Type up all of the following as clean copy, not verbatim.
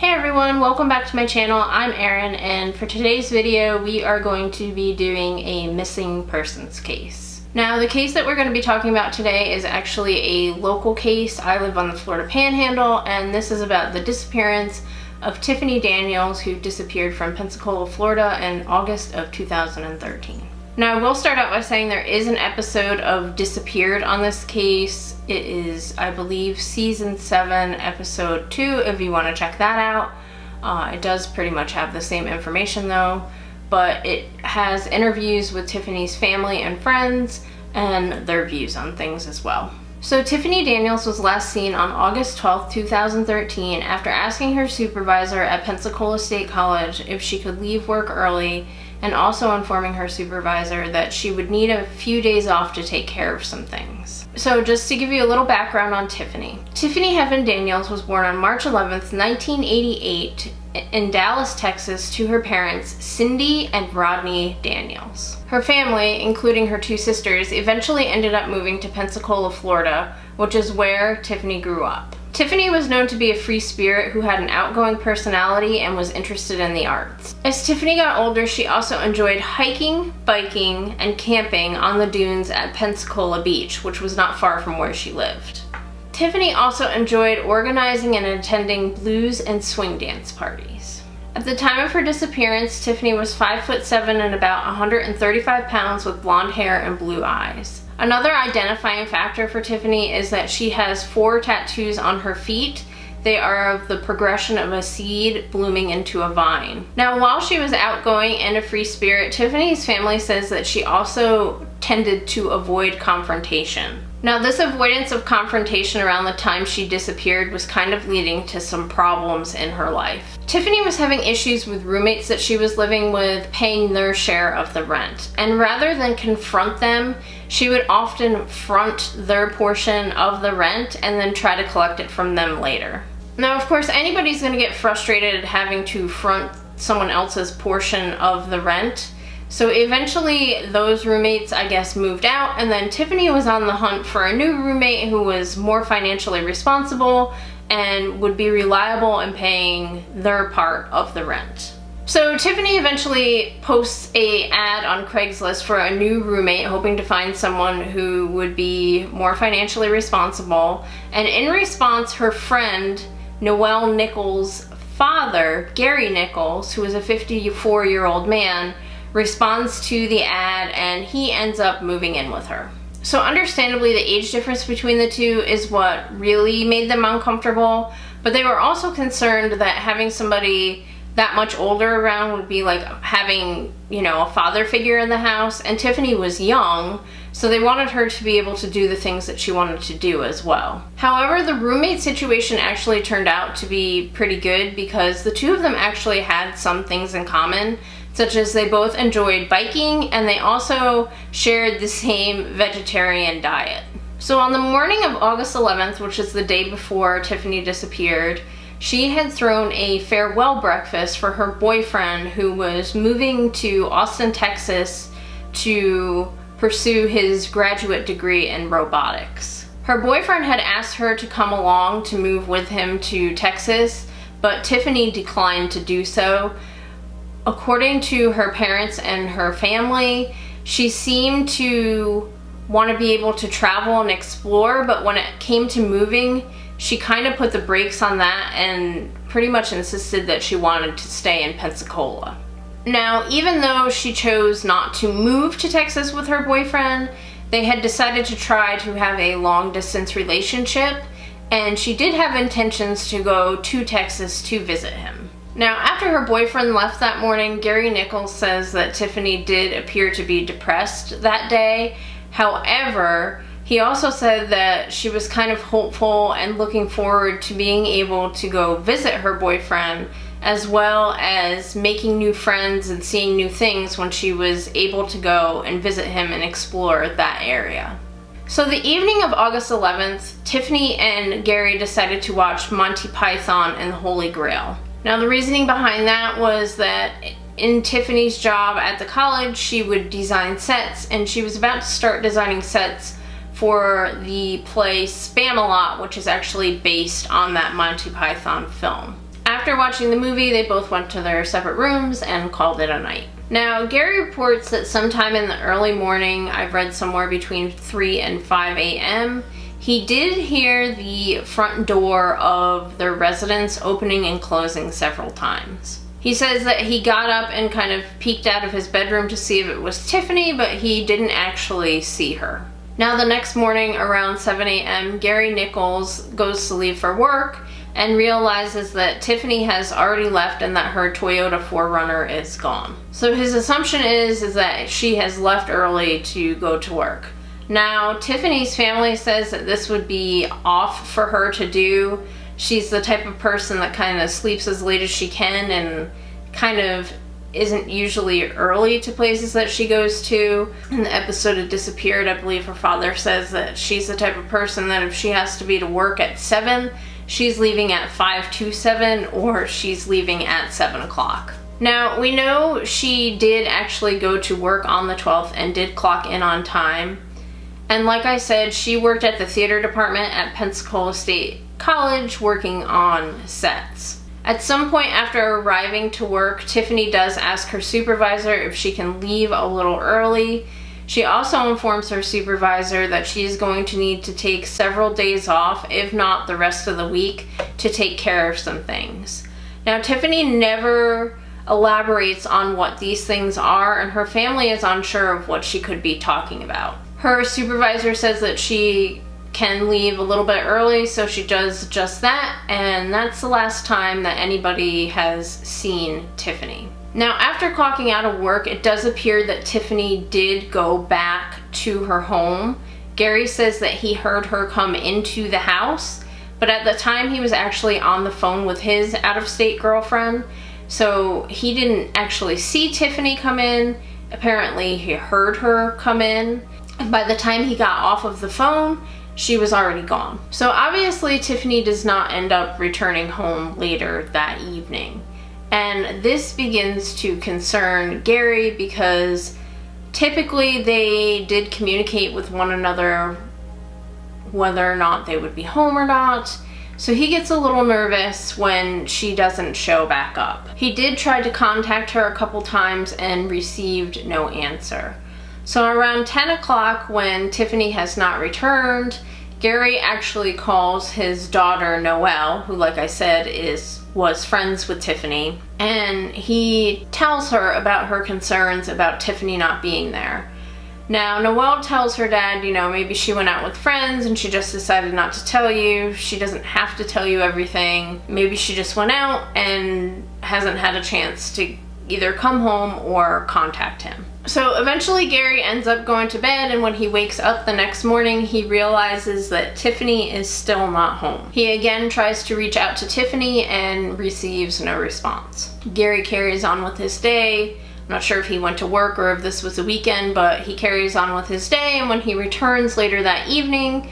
Hey everyone, welcome back to my channel. I'm Erin, and for today's video we are going to be doing a missing persons case. Now the case that we're going to be talking about today is actually a local case. I live on the Florida Panhandle, and this is about the disappearance of Tiffany Daniels, who disappeared from Pensacola, Florida in August of 2013. Now I will start out by saying there is an episode of Disappeared on this case. It is, I believe, season 7, episode 2, if you want to check that out. It does pretty much have the same information though, but it has interviews with Tiffany's family and friends and their views on things as well. So Tiffany Daniels was last seen on August 12, 2013 after asking her supervisor at Pensacola State College if she could leave work early, and also informing her supervisor that she would need a few days off to take care of some things. So just to give you a little background on Tiffany. Tiffany Heaven Daniels was born on March 11th, 1988 in Dallas, Texas, to her parents Cindy and Rodney Daniels. Her family, including her 2 sisters, eventually ended up moving to Pensacola, Florida, which is where Tiffany grew up. Tiffany was known to be a free spirit who had an outgoing personality and was interested in the arts. As Tiffany got older, she also enjoyed hiking, biking, and camping on the dunes at Pensacola Beach, which was not far from where she lived. Tiffany also enjoyed organizing and attending blues and swing dance parties. At the time of her disappearance, Tiffany was 5'7" and about 135 pounds with blonde hair and blue eyes. Another identifying factor for Tiffany is that she has 4 tattoos on her feet. They are of the progression of a seed blooming into a vine. Now, while she was outgoing and a free spirit, Tiffany's family says that she also tended to avoid confrontation. Now, this avoidance of confrontation around the time she disappeared was kind of leading to some problems in her life. Tiffany was having issues with roommates that she was living with paying their share of the rent, and rather than confront them, she would often front their portion of the rent and then try to collect it from them later. Now, of course, anybody's going to get frustrated having to front someone else's portion of the rent. So eventually those roommates, I guess, moved out, and then Tiffany was on the hunt for a new roommate who was more financially responsible and would be reliable in paying their part of the rent. So Tiffany eventually posts an ad on Craigslist for a new roommate, hoping to find someone who would be more financially responsible. And in response, her friend Noelle Nichols' father, Gary Nichols, who is a 54-year-old man, responds to the ad, and he ends up moving in with her. So understandably, the age difference between the two is what really made them uncomfortable, but they were also concerned that having somebody that much older around would be like having, you know, a father figure in the house, and Tiffany was young, so they wanted her to be able to do the things that she wanted to do as well. However, the roommate situation actually turned out to be pretty good because the two of them actually had some things in common, such as they both enjoyed biking and they also shared the same vegetarian diet. So on the morning of August 11th, which is the day before Tiffany disappeared, she had thrown a farewell breakfast for her boyfriend who was moving to Austin, Texas to pursue his graduate degree in robotics. Her boyfriend had asked her to come along to move with him to Texas, but Tiffany declined to do so. According to her parents and her family, she seemed to want to be able to travel and explore, but when it came to moving, she kind of put the brakes on that and pretty much insisted that she wanted to stay in Pensacola. Now, even though she chose not to move to Texas with her boyfriend, they had decided to try to have a long-distance relationship, and she did have intentions to go to Texas to visit him. Now, after her boyfriend left that morning, Gary Nichols says that Tiffany did appear to be depressed that day. However, he also said that she was kind of hopeful and looking forward to being able to go visit her boyfriend, as well as making new friends and seeing new things when she was able to go and visit him and explore that area. So the evening of August 11th, Tiffany and Gary decided to watch Monty Python and the Holy Grail. Now, the reasoning behind that was that in Tiffany's job at the college, she would design sets, and she was about to start designing sets for the play Spam-A-Lot, which is actually based on that Monty Python film. After watching the movie, they both went to their separate rooms and called it a night. Now, Gary reports that sometime in the early morning, I've read somewhere between 3 and 5 a.m., he did hear the front door of their residence opening and closing several times. He says that he got up and kind of peeked out of his bedroom to see if it was Tiffany, but he didn't actually see her. Now, the next morning around 7 a.m., Gary Nichols goes to leave for work and realizes that Tiffany has already left and that her Toyota 4Runner is gone. So his assumption is that she has left early to go to work. Now, Tiffany's family says that this would be off for her to do. She's the type of person that kind of sleeps as late as she can and kind of isn't usually early to places that she goes to. In the episode of Disappeared, I believe her father says that she's the type of person that if she has to be to work at 7, she's leaving at 5 to 7, or she's leaving at 7 o'clock. Now, we know she did actually go to work on the 12th and did clock in on time. And like I said, she worked at the theater department at Pensacola State College working on sets. At some point after arriving to work, Tiffany does ask her supervisor if she can leave a little early. She also informs her supervisor that she is going to need to take several days off, if not the rest of the week, to take care of some things. Now, Tiffany never elaborates on what these things are, and her family is unsure of what she could be talking about. Her supervisor says that she can leave a little bit early, so she does just that, and that's the last time that anybody has seen Tiffany. Now, after clocking out of work, it does appear that Tiffany did go back to her home. Gary says that he heard her come into the house, but at the time he was actually on the phone with his out-of-state girlfriend, so he didn't actually see Tiffany come in. Apparently, he heard her come in. And by the time he got off of the phone, she was already gone. So obviously, Tiffany does not end up returning home later that evening. And this begins to concern Gary because typically they did communicate with one another whether or not they would be home or not. So he gets a little nervous when she doesn't show back up. He did try to contact her a couple times and received no answer. So around 10 o'clock, when Tiffany has not returned, Gary actually calls his daughter Noelle, who, like I said, was friends with Tiffany, and he tells her about her concerns about Tiffany not being there. Now, Noelle tells her dad, maybe she went out with friends and she just decided not to tell you. She doesn't have to tell you everything. Maybe she just went out and hasn't had a chance to either come home or contact him. So eventually Gary ends up going to bed, and when he wakes up the next morning, he realizes that Tiffany is still not home. He again tries to reach out to Tiffany and receives no response. Gary carries on with his day. I'm not sure if he went to work or if this was a weekend, but he carries on with his day, and when he returns later that evening,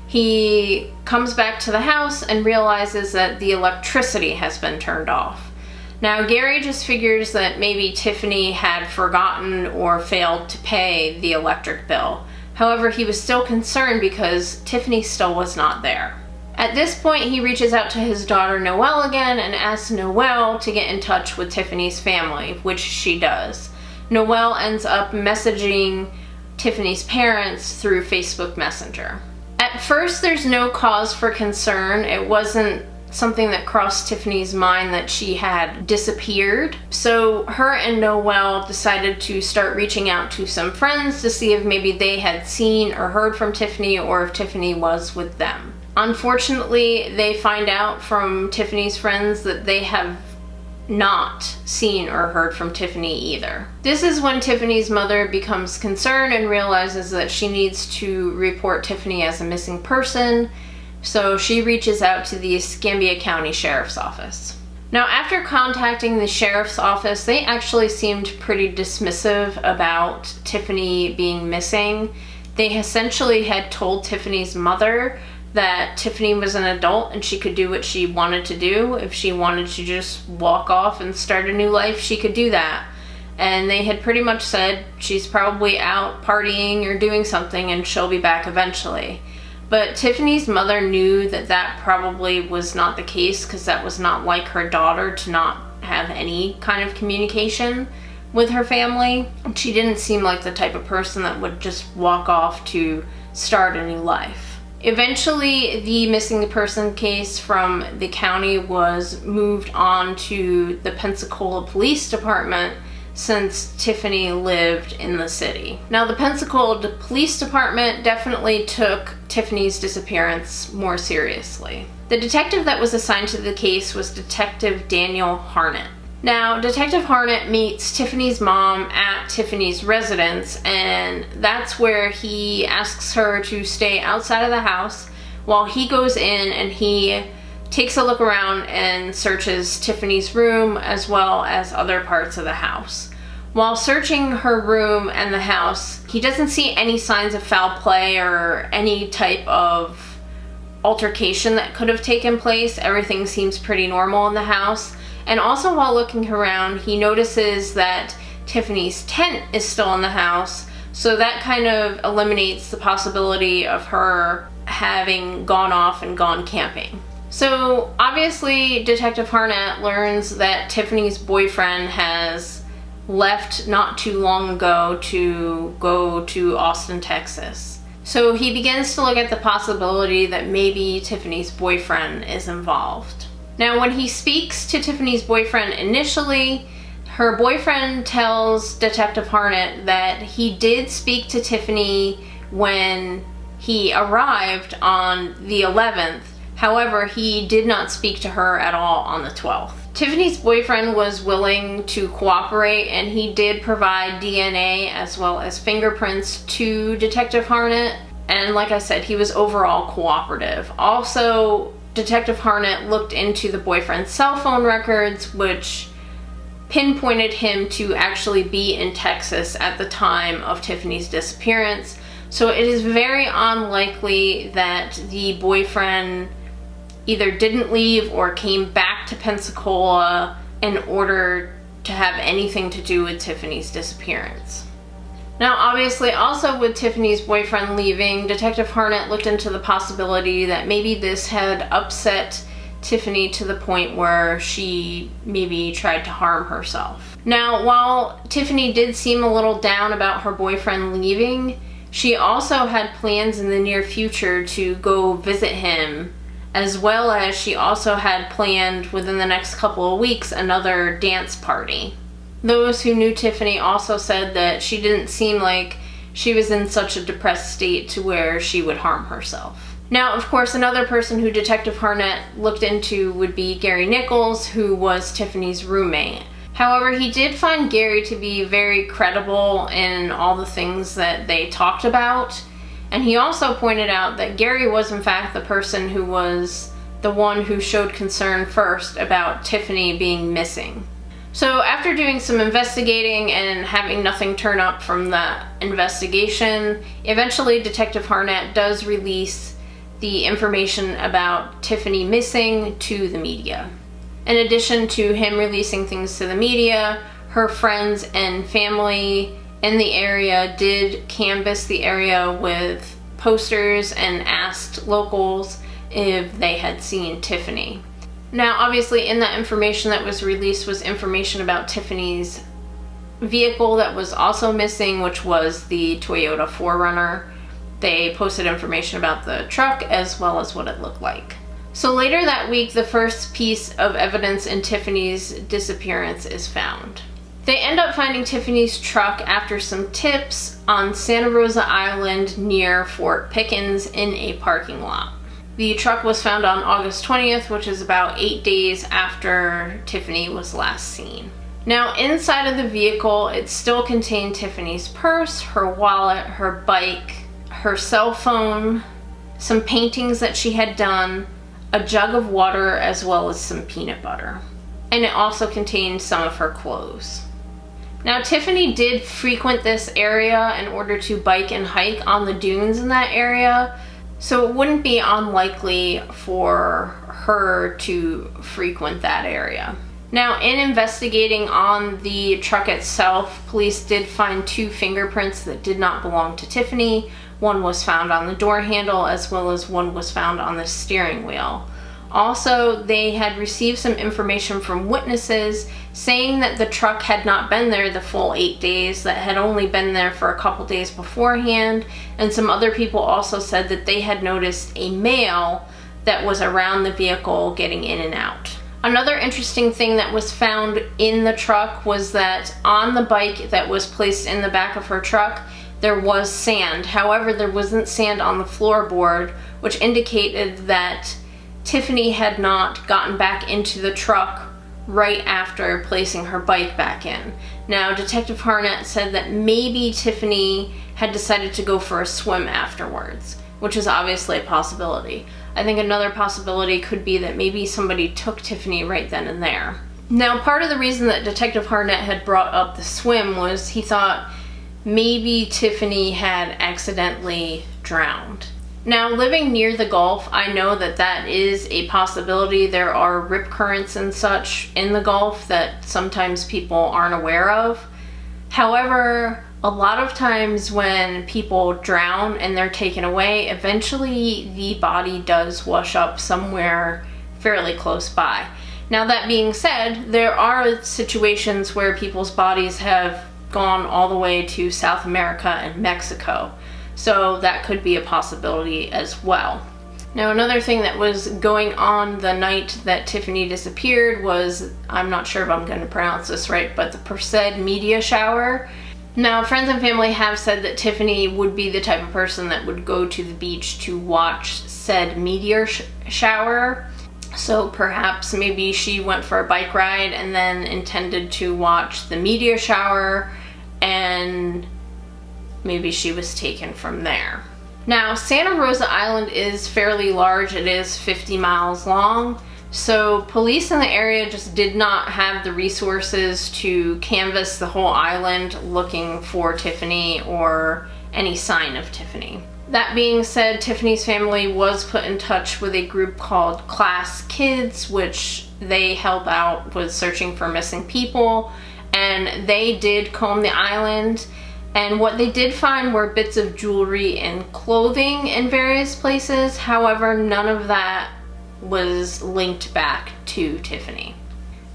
he comes back to the house and realizes that the electricity has been turned off. Now, Gary just figures that maybe Tiffany had forgotten or failed to pay the electric bill. However, he was still concerned because Tiffany still was not there. At this point, he reaches out to his daughter Noelle again and asks Noelle to get in touch with Tiffany's family, which she does. Noelle ends up messaging Tiffany's parents through Facebook Messenger. At first, there's no cause for concern. It wasn't something that crossed Tiffany's mind that she had disappeared. So her and Noelle decided to start reaching out to some friends to see if maybe they had seen or heard from Tiffany, or if Tiffany was with them. Unfortunately, they find out from Tiffany's friends that they have not seen or heard from Tiffany either. This is when Tiffany's mother becomes concerned and realizes that she needs to report Tiffany as a missing person. So she reaches out to the Escambia County Sheriff's Office. Now, after contacting the Sheriff's Office, they actually seemed pretty dismissive about Tiffany being missing. They essentially had told Tiffany's mother that Tiffany was an adult and she could do what she wanted to do. If she wanted to just walk off and start a new life, she could do that. And they had pretty much said she's probably out partying or doing something and she'll be back eventually. But Tiffany's mother knew that that probably was not the case, because that was not like her daughter to not have any kind of communication with her family. She didn't seem like the type of person that would just walk off to start a new life. Eventually, the missing person case from the county was moved on to the Pensacola Police Department, since Tiffany lived in the city. Now, the Pensacola Police Department definitely took Tiffany's disappearance more seriously. The detective that was assigned to the case was Detective Daniel Harnett. Now, Detective Harnett meets Tiffany's mom at Tiffany's residence, and that's where he asks her to stay outside of the house while he goes in and he takes a look around and searches Tiffany's room as well as other parts of the house. While searching her room and the house, he doesn't see any signs of foul play or any type of altercation that could have taken place. Everything seems pretty normal in the house. And also, while looking around, he notices that Tiffany's tent is still in the house, so that kind of eliminates the possibility of her having gone off and gone camping. So obviously, Detective Harnett learns that Tiffany's boyfriend has left not too long ago to go to Austin, Texas. So he begins to look at the possibility that maybe Tiffany's boyfriend is involved. Now, when he speaks to Tiffany's boyfriend initially, her boyfriend tells Detective Harnett that he did speak to Tiffany when he arrived on the 11th. However, he did not speak to her at all on the 12th. Tiffany's boyfriend was willing to cooperate, and he did provide DNA as well as fingerprints to Detective Harnett. And like I said, he was overall cooperative. Also, Detective Harnett looked into the boyfriend's cell phone records, which pinpointed him to actually be in Texas at the time of Tiffany's disappearance. So it is very unlikely that the boyfriend either didn't leave or came back to Pensacola in order to have anything to do with Tiffany's disappearance. Now, obviously, also with Tiffany's boyfriend leaving, Detective Harnett looked into the possibility that maybe this had upset Tiffany to the point where she maybe tried to harm herself. Now, while Tiffany did seem a little down about her boyfriend leaving, she also had plans in the near future to go visit him, as well as she also had planned within the next couple of weeks another dance party. Those who knew Tiffany also said that she didn't seem like she was in such a depressed state to where she would harm herself. Now, of course, another person who Detective Harnett looked into would be Gary Nichols, who was Tiffany's roommate. However, he did find Gary to be very credible in all the things that they talked about. And he also pointed out that Gary was in fact the person who was the one who showed concern first about Tiffany being missing. So after doing some investigating and having nothing turn up from the investigation, eventually Detective Harnett does release the information about Tiffany missing to the media. In addition to him releasing things to the media, her friends and family in the area did canvass the area with posters and asked locals if they had seen Tiffany. Now, obviously, in that information that was released was information about Tiffany's vehicle that was also missing, which was the Toyota 4Runner. They posted information about the truck as well as what it looked like. So later that week, the first piece of evidence in Tiffany's disappearance is found. They end up finding Tiffany's truck after some tips on Santa Rosa Island near Fort Pickens in a parking lot. The truck was found on August 20th, which is about 8 days after Tiffany was last seen. Now, inside of the vehicle, it still contained Tiffany's purse, her wallet, her bike, her cell phone, some paintings that she had done, a jug of water, as well as some peanut butter. And it also contained some of her clothes. Now, Tiffany did frequent this area in order to bike and hike on the dunes in that area, so it wouldn't be unlikely for her to frequent that area. Now, in investigating on the truck itself, police did find 2 fingerprints that did not belong to Tiffany. One was found on the door handle, as well as one was found on the steering wheel. Also, they had received some information from witnesses saying that the truck had not been there the full 8 days, that had only been there for a couple days beforehand, and some other people also said that they had noticed a male that was around the vehicle getting in and out. Another interesting thing that was found in the truck was that on the bike that was placed in the back of her truck, there was sand. However, there wasn't sand on the floorboard, which indicated that Tiffany had not gotten back into the truck right after placing her bike back in. Now, Detective Harnett said that maybe Tiffany had decided to go for a swim afterwards, which is obviously a possibility. I think another possibility could be that maybe somebody took Tiffany right then and there. Now, part of the reason that Detective Harnett had brought up the swim was he thought maybe Tiffany had accidentally drowned. Now, living near the Gulf, I know that that is a possibility. There are rip currents and such in the Gulf that sometimes people aren't aware of. However, a lot of times when people drown and they're taken away, eventually the body does wash up somewhere fairly close by. Now, that being said, there are situations where people's bodies have gone all the way to South America and Mexico. So that could be a possibility as well. Now, another thing that was going on the night that Tiffany disappeared was, I'm not sure if I'm going to pronounce this right, but the Perced media shower. Now, friends and family have said that Tiffany would be the type of person that would go to the beach to watch said meteor shower. So perhaps maybe she went for a bike ride and then intended to watch the meteor shower, and maybe she was taken from there. Now, Santa Rosa Island is fairly large. It is 50 miles long. So police in the area just did not have the resources to canvass the whole island looking for Tiffany or any sign of Tiffany. That being said, Tiffany's family was put in touch with a group called Class Kids, which they help out with searching for missing people, and they did comb the island. And what they did find were bits of jewelry and clothing in various places. However, none of that was linked back to Tiffany.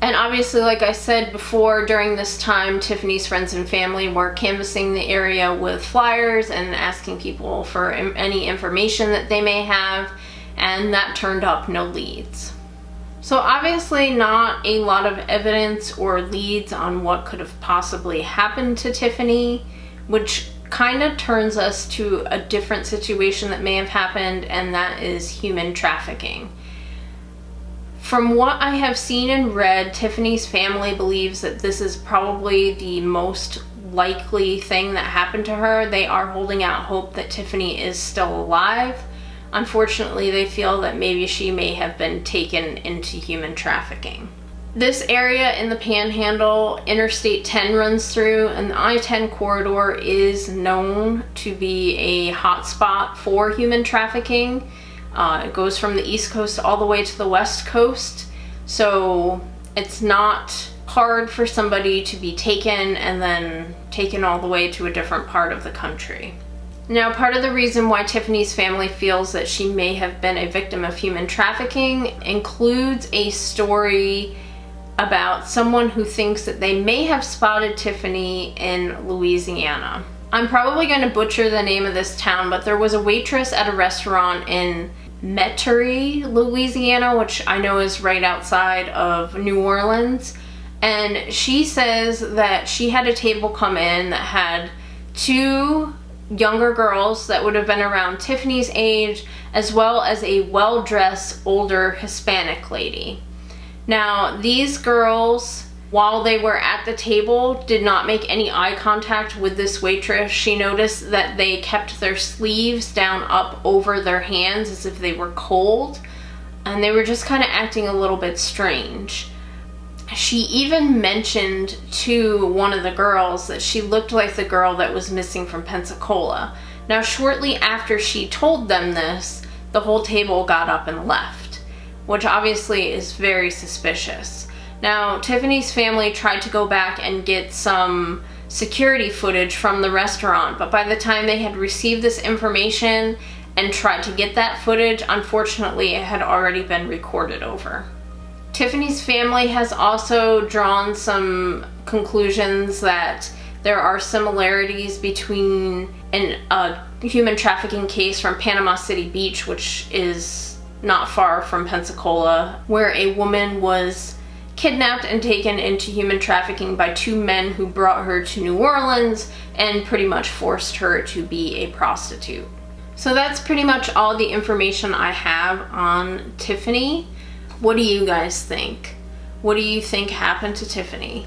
And obviously, like I said before, during this time, Tiffany's friends and family were canvassing the area with flyers and asking people for any information that they may have, and that turned up no leads. So obviously not a lot of evidence or leads on what could have possibly happened to Tiffany, which kind of turns us to a different situation that may have happened, and that is human trafficking. From what I have seen and read, Tiffany's family believes that this is probably the most likely thing that happened to her. They are holding out hope that Tiffany is still alive. Unfortunately, they feel that maybe she may have been taken into human trafficking. This area in the Panhandle, Interstate 10 runs through, and the I-10 corridor is known to be a hotspot for human trafficking. It goes from the East Coast all the way to the West Coast, so it's not hard for somebody to be taken and then taken all the way to a different part of the country. Now, part of the reason why Tiffany's family feels that she may have been a victim of human trafficking includes a story about someone who thinks that they may have spotted Tiffany in Louisiana. I'm probably going to butcher the name of this town, but there was a waitress at a restaurant in Metairie, Louisiana, which I know is right outside of New Orleans, and she says that she had a table come in that had two younger girls that would have been around Tiffany's age, as well as a well-dressed older Hispanic lady. Now, these girls, while they were at the table, did not make any eye contact with this waitress. She noticed that they kept their sleeves down up over their hands as if they were cold, and they were just kind of acting a little bit strange. She even mentioned to one of the girls that she looked like the girl that was missing from Pensacola. Now, shortly after she told them this, the whole table got up and left, which obviously is very suspicious. Now, Tiffany's family tried to go back and get some security footage from the restaurant, but by the time they had received this information and tried to get that footage, unfortunately it had already been recorded over. Tiffany's family has also drawn some conclusions that there are similarities between a human trafficking case from Panama City Beach, which is not far from Pensacola, where a woman was kidnapped and taken into human trafficking by two men who brought her to New Orleans and pretty much forced her to be a prostitute. So that's pretty much all the information I have on Tiffany. What do you guys think? What do you think happened to Tiffany?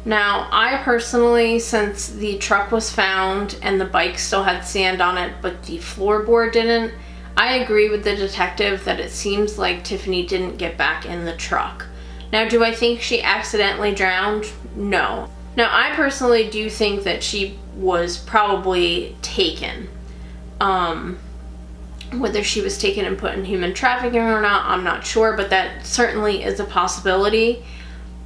Now, I personally, since the truck was found and the bike still had sand on it, but the floorboard didn't, I agree with the detective that it seems like Tiffany didn't get back in the truck. Now, do I think she accidentally drowned? No. Now, I personally do think that she was probably taken. Whether she was taken and put in human trafficking or not, I'm not sure, but that certainly is a possibility.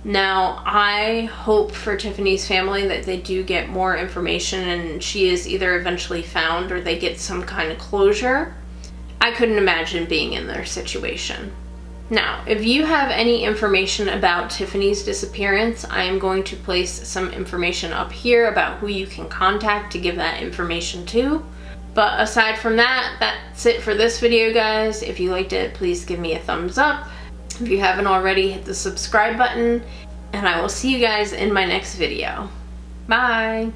Now, I hope for Tiffany's family that they do get more information and she is either eventually found or they get some kind of closure. I couldn't imagine being in their situation. Now, if you have any information about Tiffany's disappearance, I am going to place some information up here about who you can contact to give that information to. But aside from that, that's it for this video, guys. If you liked it, please give me a thumbs up. If you haven't already, hit the subscribe button, and I will see you guys in my next video. Bye!